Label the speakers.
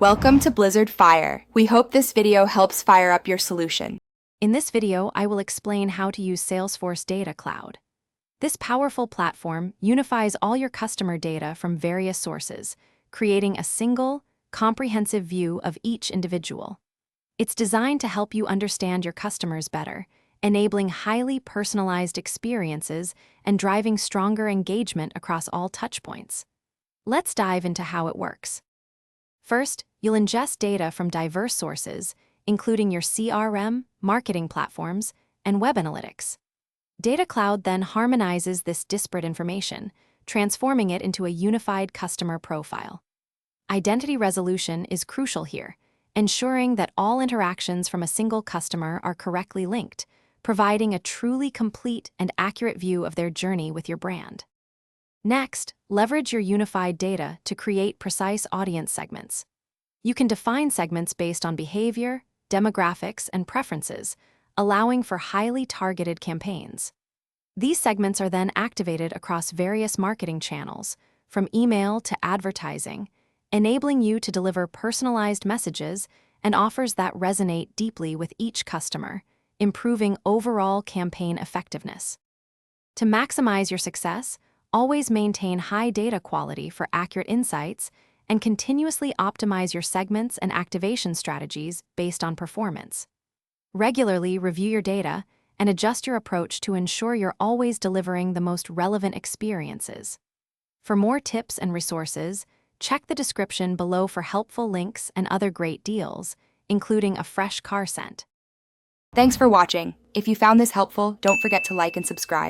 Speaker 1: Welcome to Blizzard Fire. We hope this video helps fire up your solution.
Speaker 2: In this video, I will explain how to use Salesforce Data Cloud. This powerful platform unifies all your customer data from various sources, creating a single, comprehensive view of each individual. It's designed to help you understand your customers better, enabling highly personalized experiences and driving stronger engagement across all touchpoints. Let's dive into how it works. First, you'll ingest data from diverse sources, including your CRM, marketing platforms, and web analytics. Data Cloud then harmonizes this disparate information, transforming it into a unified customer profile. Identity resolution is crucial here, ensuring that all interactions from a single customer are correctly linked, providing a truly complete and accurate view of their journey with your brand. Next, leverage your unified data to create precise audience segments. You can define segments based on behavior, demographics, and preferences, allowing for highly targeted campaigns. These segments are then activated across various marketing channels, from email to advertising, enabling you to deliver personalized messages and offers that resonate deeply with each customer, improving overall campaign effectiveness. To maximize your success, always maintain high data quality for accurate insights and continuously optimize your segments and activation strategies based on performance. Regularly review your data and adjust your approach to ensure you're always delivering the most relevant experiences. For more tips and resources, check the description below for helpful links and other great deals, including a fresh car scent.
Speaker 1: Thanks for watching. If you found this helpful, don't forget to like and subscribe.